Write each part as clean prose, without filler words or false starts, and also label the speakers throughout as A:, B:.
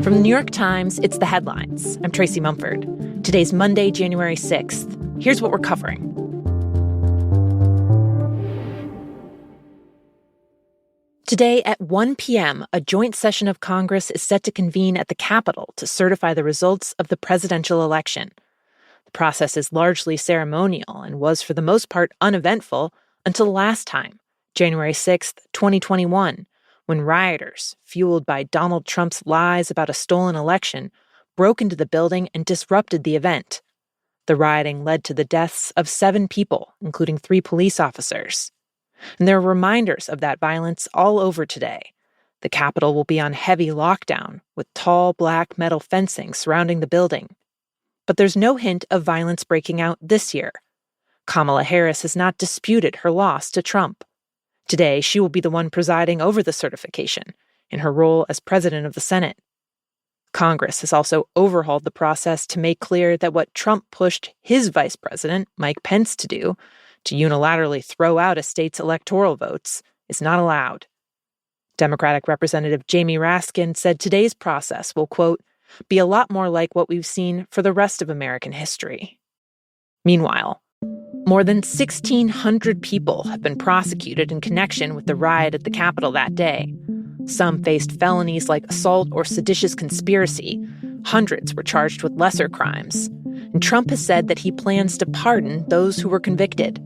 A: From the New York Times, it's The Headlines. I'm Tracy Mumford. Today's Monday, January 6th. Here's what we're covering. Today at 1 p.m., a joint session of Congress is set to convene at the Capitol to certify the results of the presidential election. The process is largely ceremonial and was, for the most part, uneventful until last time, January 6th, 2021, when rioters, fueled by Donald Trump's lies about a stolen election, broke into the building and disrupted the event. The rioting led to the deaths of 7 people, including 3 police officers. And there are reminders of that violence all over today. The Capitol will be on heavy lockdown, with tall black metal fencing surrounding the building. But there's no hint of violence breaking out this year. Kamala Harris has not disputed her loss to Trump. Today, she will be the one presiding over the certification, in her role as president of the Senate. Congress has also overhauled the process to make clear that what Trump pushed his vice president, Mike Pence, to do, to unilaterally throw out a state's electoral votes, is not allowed. Democratic Representative Jamie Raskin said today's process will, quote, be a lot more like what we've seen for the rest of American history. Meanwhile, more than 1,600 people have been prosecuted in connection with the riot at the Capitol that day. Some faced felonies like assault or seditious conspiracy. Hundreds were charged with lesser crimes. And Trump has said that he plans to pardon those who were convicted.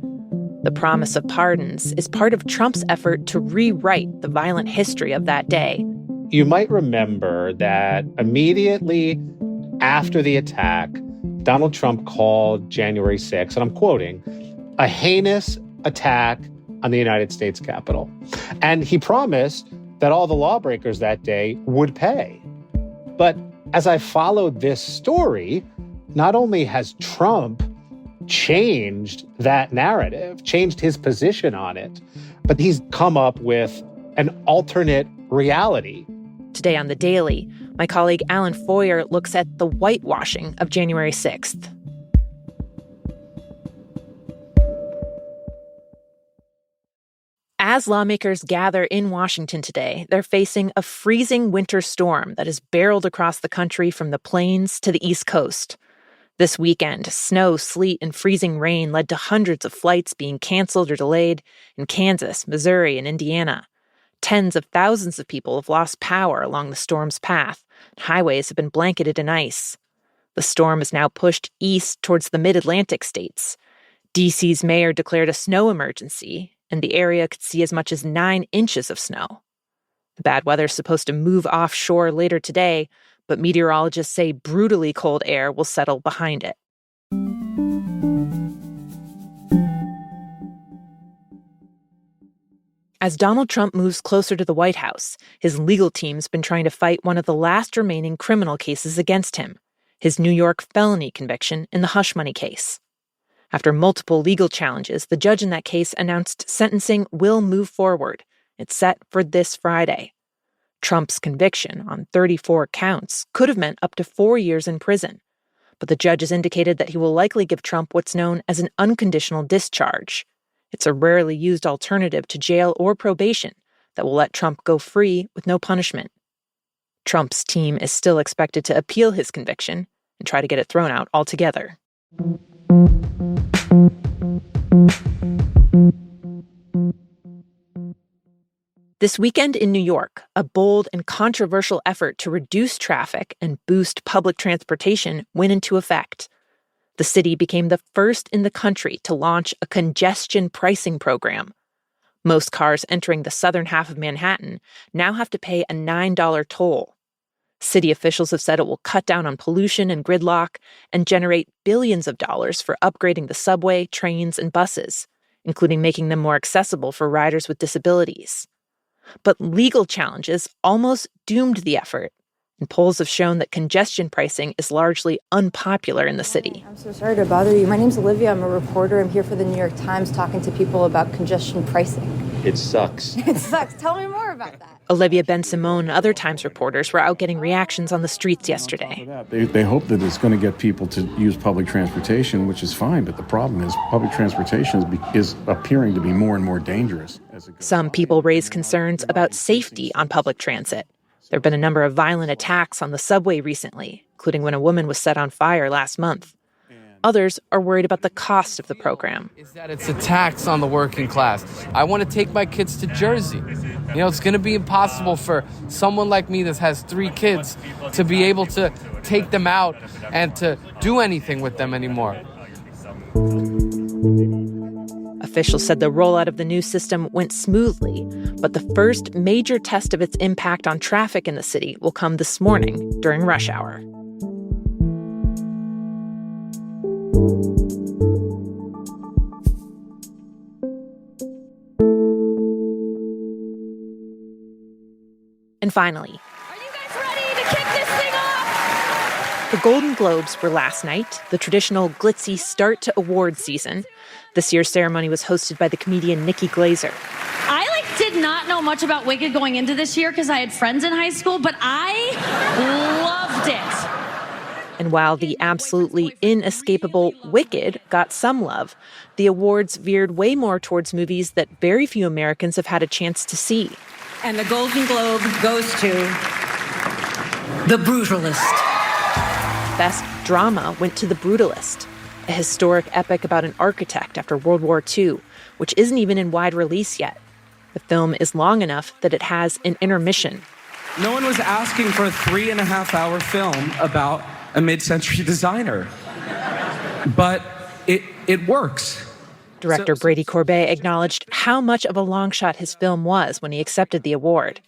A: The promise of pardons is part of Trump's effort to rewrite the violent history of that day.
B: You might remember that immediately after the attack, Donald Trump called January 6th, and I'm quoting, a heinous attack on the United States Capitol. And he promised that all the lawbreakers that day would pay. But as I followed this story, not only has Trump changed that narrative, changed his position on it, but he's come up with an alternate reality.
A: Today on The Daily, my colleague Alan Foyer looks at the whitewashing of January 6th. As lawmakers gather in Washington today, they're facing a freezing winter storm that has barreled across the country from the plains to the East Coast. This weekend, snow, sleet, and freezing rain led to hundreds of flights being canceled or delayed in Kansas, Missouri, and Indiana. Tens of thousands of people have lost power along the storm's path. Highways have been blanketed in ice. The storm is now pushed east towards the mid-Atlantic states. D.C.'s mayor declared a snow emergency, and the area could see as much as 9 inches of snow. The bad weather is supposed to move offshore later today, but meteorologists say brutally cold air will settle behind it. As Donald Trump moves closer to the White House, his legal team's been trying to fight one of the last remaining criminal cases against him, his New York felony conviction in the hush money case. After multiple legal challenges, the judge in that case announced sentencing will move forward. It's set for this Friday. Trump's conviction on 34 counts could have meant up to 4 years in prison, but the judge has indicated that he will likely give Trump what's known as an unconditional discharge. It's a rarely used alternative to jail or probation that will let Trump go free with no punishment. Trump's team is still expected to appeal his conviction and try to get it thrown out altogether. This weekend in New York, a bold and controversial effort to reduce traffic and boost public transportation went into effect. The city became the first in the country to launch a congestion pricing program. Most cars entering the southern half of Manhattan now have to pay a $9 toll. City officials have said it will cut down on pollution and gridlock and generate billions of dollars for upgrading the subway, trains, and buses, including making them more accessible for riders with disabilities. But legal challenges almost doomed the effort, and polls have shown that congestion pricing is largely unpopular in the city.
C: I'm so sorry to bother you. My name's Olivia. I'm a reporter. I'm here for the New York Times talking to people about congestion pricing.
D: It sucks.
C: It sucks. Tell me more about that.
A: Olivia Ben-Simone and other Times reporters were out getting reactions on the streets yesterday.
E: They hope that it's going to get people to use public transportation, which is fine. But the problem is public transportation is appearing to be more and more dangerous.
A: Some people raise concerns about safety on public transit. There have been a number of violent attacks on the subway recently, including when a woman was set on fire last month. Others are worried about the cost of the program.
D: Is that it's a tax on the working class. I want to take my kids to Jersey. It's going to be impossible for someone like me that has 3 kids to be able to take them out and to do anything with them anymore.
A: Officials said the rollout of the new system went smoothly, but the first major test of its impact on traffic in the city will come this morning during rush hour. And finally,
F: are you guys ready to kick this thing off?
A: The Golden Globes were last night, the traditional glitzy start to award season. This year's ceremony was hosted by the comedian Nikki Glaser.
F: I did not know much about Wicked going into this year because I had friends in high school, but I loved it.
A: And while the absolutely inescapable Wicked got some love, the awards veered way more towards movies that very few Americans have had a chance to see.
G: And the Golden Globe goes to The Brutalist.
A: Best drama went to The Brutalist, a historic epic about an architect after World War II, which isn't even in wide release yet. The film is long enough that it has an intermission.
H: No one was asking for a 3.5-hour film about a mid-century designer. But it works.
A: Director Brady Corbet acknowledged how much of a long shot his film was when he accepted the award.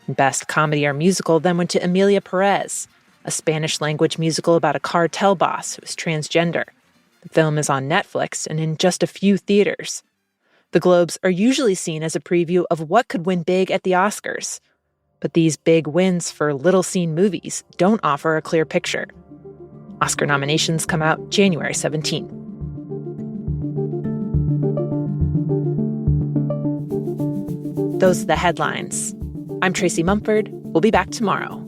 A: Best Comedy or Musical then went to Emilia Perez, a Spanish-language musical about a cartel boss who's transgender. The film is on Netflix and in just a few theaters. The Globes are usually seen as a preview of what could win big at the Oscars. But these big wins for little-seen movies don't offer a clear picture. Oscar nominations come out January 17th. Those are the headlines. I'm Tracy Mumford. We'll be back tomorrow.